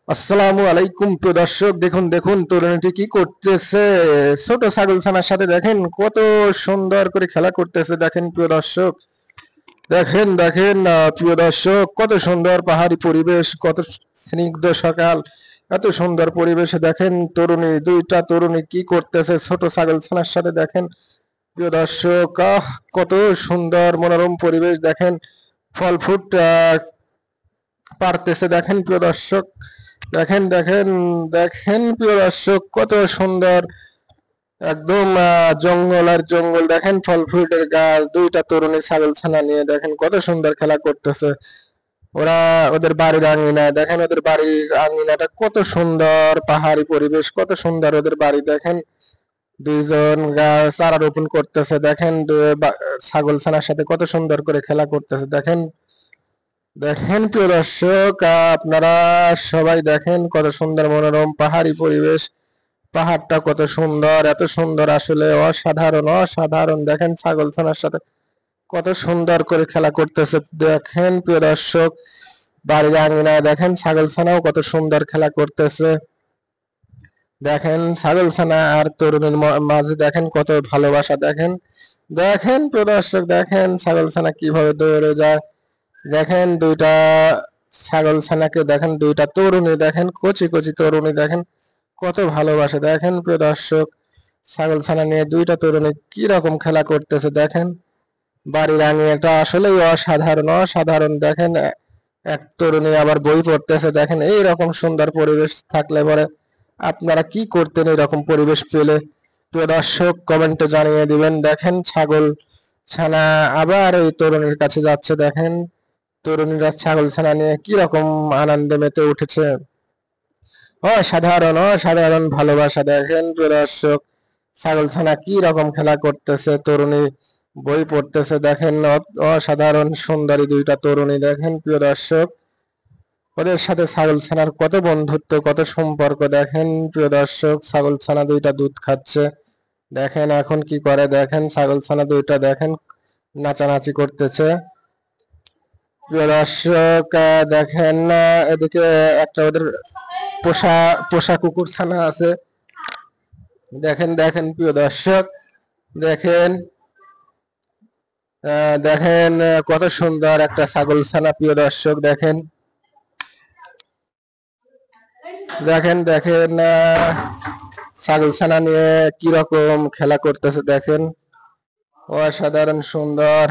আসসালামু আলাইকুম প্রিয় দর্শক, দেখুন দেখুন তরুণীটি কি করতেছে। ছোট ছাগল ছানার সাথে দেখেন কত সুন্দর করে খেলা করতেছে। দেখেন প্রিয় দর্শক, দেখেন দেখেন প্রিয় দর্শক, কত সুন্দর পাহাড়ি পরিবেশ, কত স্নিগ্ধ সকাল, এত সুন্দর পরিবেশে দেখেন দুইটা তরুণী কি করতেছে ছোট ছাগল ছানার সাথে। দেখেন প্রিয় দর্শক, কত সুন্দর মনোরম পরিবেশ। দেখেন ফল ফ্রুট পারতেছে। দেখেন প্রিয় দর্শক, দেখেন দেখেন দেখেন প্রিয় দর্শক, কত সুন্দর একদম জঙ্গল আর জঙ্গল। দেখেন ফল ফ্রুটের গাছ, দুইটা তরুণী ছাগল ছানা নিয়ে দেখেন কত সুন্দর খেলা করতেছে। ওরা ওদের বাড়ির আঙিনা, দেখেন ওদের বাড়ির আঙিনাটা কত সুন্দর, পাহাড়ি পরিবেশ, কত সুন্দর ওদের বাড়ি। দেখেন দুইজন গাছ চারা রোপণ করতেছে। দেখেন ছাগল ছানার সাথে কত সুন্দর করে খেলা করতেছে। দেখেন দেখেন প্রিয় দর্শক, আপনারা সবাই দেখেন কত সুন্দর মনোরম পাহাড়ি পরিবেশ। পাহাড়টা কত সুন্দর, এত সুন্দর, আসলে অসাধারণ অসাধারণ। দেখেন ছাগল ছানার সাথে কত সুন্দর করে খেলা করতেছে। দেখেন প্রিয় দর্শক, বাড়ির আঙিনায় দেখেন ছাগল ছানাও কত সুন্দর খেলা করতেছে। দেখেন ছাগল ছানা আর তরুণীর মাঝে দেখেন কত ভালোবাসা। দেখেন দেখেন প্রিয় দর্শক, দেখেন ছাগল ছানা কিভাবে দৌড়ে যায়। দেখেন দুইটা ছাগল ছানাকে, দেখেন দুইটা তরুণী, দেখেন কচি কচি তরুণী, দেখেন কত ভালোবাসে। দেখেন প্রিয় দর্শক, ছাগল ছানা নিয়ে দুইটা তরুণী কি রকম খেলা করতেছে। দেখেন বাড়ির আঙিনাটা আসলেই অসাধারণ অসাধারণ। দেখেন এক তরুণী আবার বই পড়তেছে। দেখেন এই রকম সুন্দর পরিবেশ থাকলে পরে আপনারা কি করতেন এরকম পরিবেশ পেলে? প্রিয় দর্শক কমেন্টে জানিয়ে দিবেন। দেখেন ছাগল ছানা আবার এই তরুণীর কাছে যাচ্ছে। দেখেন তরুণীরা ছাগল ছানা নিয়ে কি রকম আনন্দে মেতে উঠেছে। অসাধারণ অসাধারণ ভালোবাসা। দেখেন প্রিয় দর্শক, ছাগল ছানা কি রকম খেলা করতেছে, তরুণী বই পড়তেছে। দেখেন অসাধারণ সুন্দরী দুইটা তরুণী। দেখেন প্রিয় দর্শক, ওদের সাথে ছাগল ছানার কত বন্ধুত্ব, কত সম্পর্ক। দেখেন প্রিয় দর্শক, ছাগল ছানা দুইটা দুধ খাচ্ছে। দেখেন এখন কি করে। দেখেন ছাগল ছানা দুইটা দেখেন নাচানাচি করতেছে। প্রিয় দর্শক, দেখেন এদিকে একটা ওদের পোষা পোষা কুকুর ছানা আছে। দেখেন দেখেন প্রিয় দর্শক, দেখেন দেখেন কত সুন্দর একটা ছাগল ছানা। প্রিয় দর্শক দেখেন দেখেন দেখেন ছাগল ছানা নিয়ে কি রকম খেলা করতেছে। দেখেন অসাধারণ সুন্দর।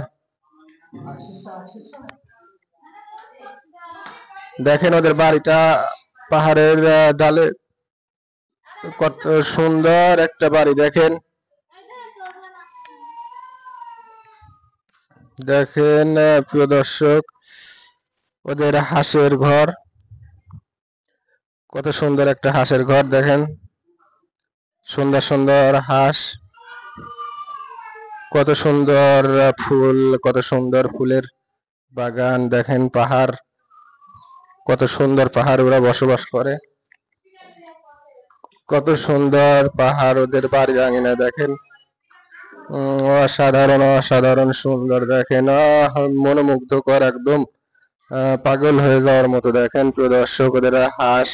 দেখেন ওদের বাড়িটা পাহাড়ের ডালে, কত সুন্দর একটা বাড়ি। দেখেন দেখেন প্রিয় দর্শক, ওদের হাঁসের ঘর, কত সুন্দর একটা হাঁসের ঘর। দেখেন সুন্দর সুন্দর হাঁস, কত সুন্দর ফুল, কত সুন্দর ফুলের বাগান। দেখেন পাহাড়, কত সুন্দর পাহাড়, ওরা বসবাস করে। কত সুন্দর পাহাড়, ওদের বাড়ির আঙিনা। দেখেন অসাধারণ অসাধারণ সুন্দর। দেখেন মনোমুগ্ধকর, একদম পাগল হয়ে যাওয়ার মতো। দেখেন প্রিয় দর্শক, ওদের হাঁস,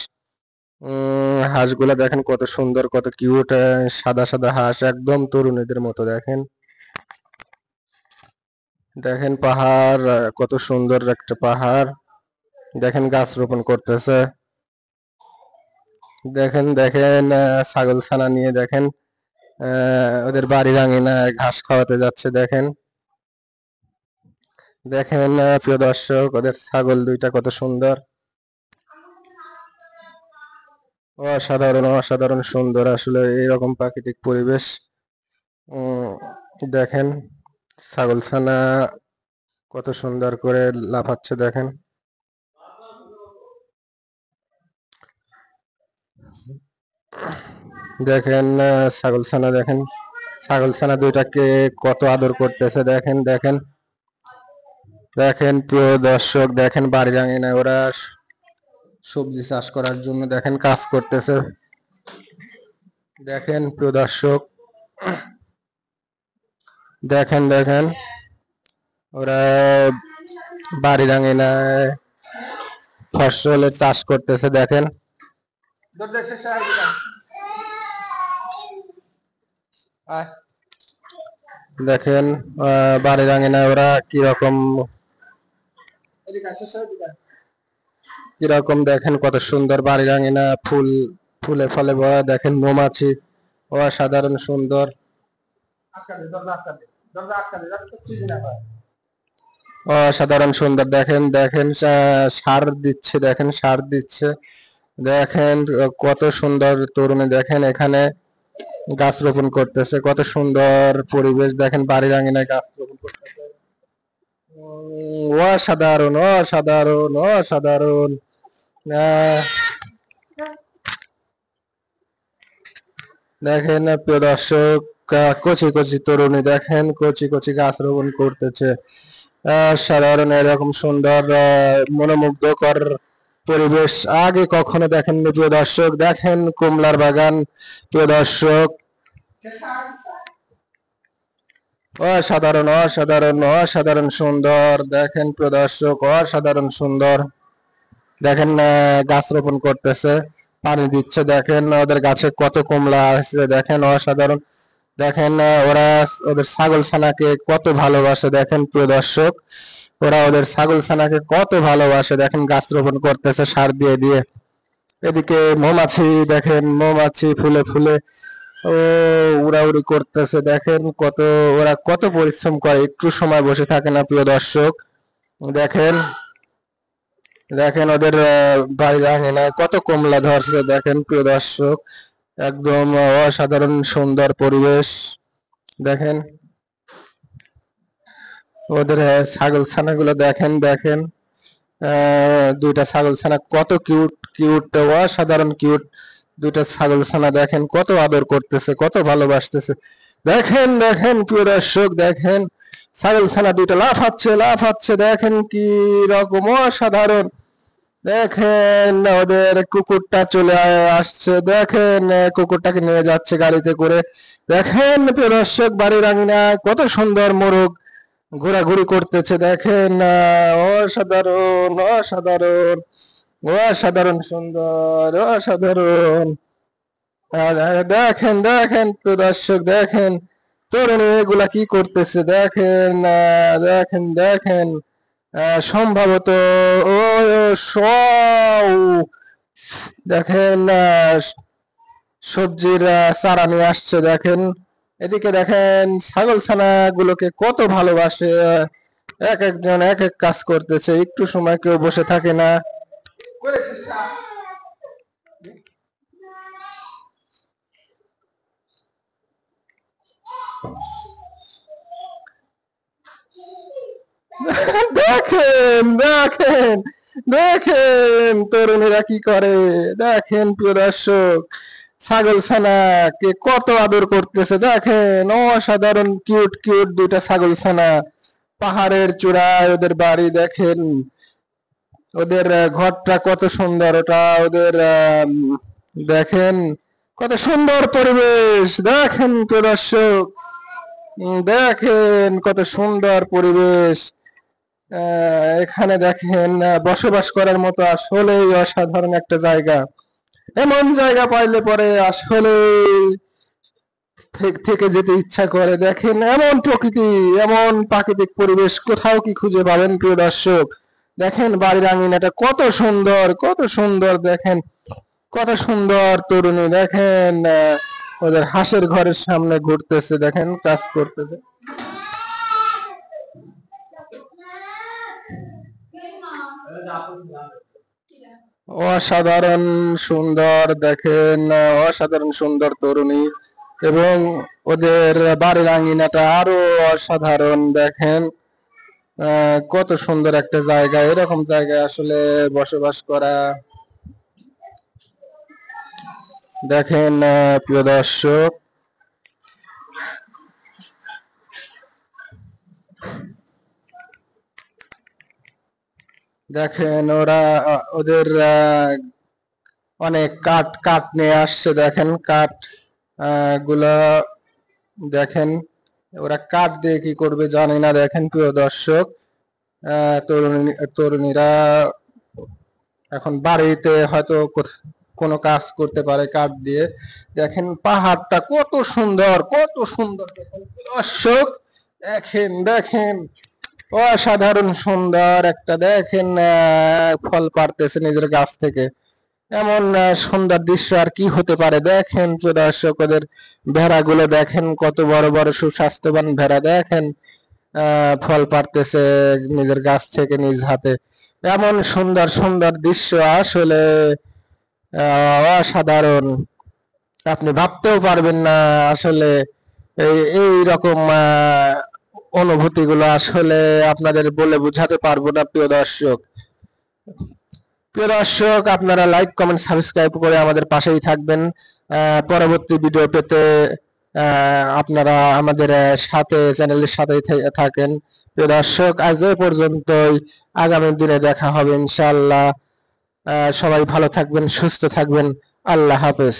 হাঁসগুলা দেখেন কত সুন্দর, কত কিউট, সাদা সাদা হাঁস, একদম তরুণীদের মতো। দেখেন দেখেন পাহাড়, কত সুন্দর একটা পাহাড়। দেখেন গাছ রোপণ করতেছে। দেখেন দেখেন ছাগল ছানা নিয়ে দেখেন ওদের বাড়ির আঙিনায় ঘাস খাওয়াতে যাচ্ছে। দেখেন দেখেন প্রিয় দর্শক, ওদের ছাগল দুইটা কত সুন্দর, অসাধারণ অসাধারণ সুন্দর। আসলে এইরকম প্রাকৃতিক পরিবেশ। দেখেন ছাগল ছানা কত সুন্দর করে লাফাচ্ছে। দেখেন দেখেন ছাগল ছানা, দেখেন ছাগল ছানা দুইটাকে কত আদর করতেছে। দেখেন দেখেন দেখেন প্রিয় দর্শক, দেখেন বাড়ির আঙিনায় ওরা সবজি চাষ করার জন্য দেখেন কাজ করতেছে। দেখেন প্রিয় দর্শক, দেখেন দেখেন ওরা বাড়ির আঙিনায় ফসলের চাষ করতেছে। দেখেন দেখেন বাড়ির আঙিনায় ওরা কিরকম কিরকম দেখেন কত সুন্দর বাড়ির আঙিনা ফুলে ফলে ভরা। দেখেন মৌমাছি অসাধারণ সুন্দর, অসাধারণ সুন্দর। দেখেন দেখেন সার দিচ্ছে, দেখেন সার দিচ্ছে। দেখেন কত সুন্দর তরুণী, দেখেন এখানে গাছ রোপণ করতেছে, কত সুন্দর পরিবেশ। দেখেন বাড়ির আঙিনায় গাছ রোপণ করতেছে, অসাধারণ অসাধারণ অসাধারণ। দেখেন প্রিয় দর্শক, কচি কচি তরুণী দেখেন কচি কচি গাছ রোপণ করতেছে। সাধারণ এরকম সুন্দর মনোমুগ্ধকর পরিবেশ আগে কখনো দেখেননি প্রিয় দর্শক। দেখেন কমলার বাগান প্রিয় দর্শক, অসাধারণ অসাধারণ অসাধারণ সুন্দর। দেখেন প্রিয় দর্শক, অসাধারণ সুন্দর। দেখেন গাছ রোপণ করতেছে, পানি দিচ্ছে। দেখেন ওদের গাছে কত কমলা আছে, দেখেন অসাধারণ। দেখেন ওরা ওদের ছাগল ছানাকে কত ভালোবাসে। দেখেন প্রিয় দর্শক, ওরা ওদের ছাগল ছানাকে কত ভালোবাসে। দেখেন গাছ রোপণ করতেছে সার দিয়ে দিয়ে। এদিকে মৌমাছি, দেখেন মৌমাছি ফুলে ফুলে ও উড়াউড়ি করতেছে। দেখেন কত ওরা কত পরিশ্রম করে, একটু সময় বসে থাকে না প্রিয় দর্শক। দেখেন দেখেন ওদের বাড়ির আঙিনায় কত কমলা ধরছে। দেখেন প্রিয় দর্শক, একদম অসাধারণ সুন্দর পরিবেশ। দেখেন ওদের ছাগল ছানাগুলো দেখেন, দেখেন দুইটা ছাগল ছানা কত কিউট কিউট, অসাধারণ কিউট দুইটা ছাগল ছানা। দেখেন কত আদর করতেছে, কত ভালোবাসতেছে। দেখেন দেখেন প্রিয় দর্শক, দেখেন ছাগল ছানা দুইটা লাফাচ্ছে লাফাচ্ছে। দেখেন কি রকম অসাধারণ। দেখেন ওদের কুকুরটা চলে আসছে, দেখেন কুকুরটাকে নিয়ে যাচ্ছে গাড়িতে করে। দেখেন প্রিয় দর্শক, বাড়ির আঙিনায় কত সুন্দর মোরগ ঘোরাঘুরি করতেছে। দেখেন অসাধারণ অসাধারণ অসাধারণ সুন্দর অসাধারণ। দেখেন দেখেন প্রিয় দর্শক, দেখেন তরুণী এগুলা কি করতেছে। দেখেন দেখেন দেখেন সম্ভবত ও দেখেন সবজির চারা নিয়ে আসছে। দেখেন এদিকে দেখেন ছাগল ছানা গুলোকে কত ভালোবাসে, এক একজন এক এক কাজ করতেছে, একটু সময় কেউ বসে থাকে না। দেখেন দেখেন দেখেন তরুণীরা কি করে। দেখেন প্রিয় দর্শক, ছাগল ছানাকে কত আদর করতেছে। দেখেন অসাধারণ কিউট কিউট দুইটা ছাগল ছানা, পাহাড়ের চূড়ায় ওদের বাড়ি। দেখেন ওদের ঘরটা কত সুন্দর, ওটা ওদের দেখেন কত সুন্দর পরিবেশ। দেখেন প্রিয় দর্শক, দেখেন কত সুন্দর পরিবেশ। এখানে দেখেন বসবাস করার মতো আসলেই অসাধারণ একটা জায়গা। এমন জায়গা পাইলে পরে আসলে থেকে যেতে ইচ্ছা করে। দেখেন এমন প্রকৃতি, এমন প্রাকৃতিক পরিবেশ কোথাও কি খুঁজে পাবেন প্রিয় দর্শক। দেখেন বাড়ির আঙিনাটা কত সুন্দর কত সুন্দর। দেখেন কত সুন্দর তরুণী। দেখেন ওদের হাঁসের ঘরের সামনে ঘুরতেছে, দেখেন কাজ করতেছে। অসাধারণ সুন্দর। দেখেন অসাধারণ সুন্দর তরুণী, এবং ওদের বাড়ির আঙিনাটা আরো অসাধারণ। দেখেন কত সুন্দর একটা জায়গা, এরকম জায়গায় আসলে বসবাস করা। দেখেন প্রিয় দর্শক, দেখেন ওরা ওদের অনেক কাঠ কাঠ নিয়ে আসছে। দেখেন কাঠ গুলা, দেখেন ওরা কাঠ দিয়ে কি করবে জানি না। দেখেন প্রিয় দর্শক, তরুণীরা এখন বাড়িতে হয়তো কোনো কাজ করতে পারে কাঠ দিয়ে। দেখেন পাহাড়টা কত সুন্দর, কত সুন্দর দেখেন দর্শক, দেখেন দেখেন অসাধারণ সুন্দর একটা দেখেন ফল পাড়তেছে নিজের গাছ থেকে। এমন সুন্দর দৃশ্য আর কি হতে পারে। দেখেন প্রিয় দর্শক, ওদের ভেড়াগুলো দেখেন কত বড় বড় সুস্বাস্থ্যবান ভেড়া, দেখেন ফল পাড়তেছে নিজের গাছ থেকে নিজ হাতে। এমন সুন্দর সুন্দর দৃশ্য আসলে অসাধারণ, আপনি ভাবতেও পারবেন না আসলে। এই রকম অনুভূতি গুলো আসলে আপনাদের বলে বোঝাতে পারবো না প্রিয় দর্শক। প্রিয় দর্শক, আপনারা লাইক কমেন্ট সাবস্ক্রাইব করে আমাদের পাশেই থাকবেন। পরবর্তী ভিডিও পেতে আপনারা আমাদের সাথে চ্যানেলের সাথেই থাকেন। প্রিয় দর্শক, আজ এ পর্যন্তই, আগামী দিনে দেখা হবে ইনশাআল্লাহ। সবাই ভালো থাকবেন, সুস্থ থাকবেন। আল্লাহ হাফেজ।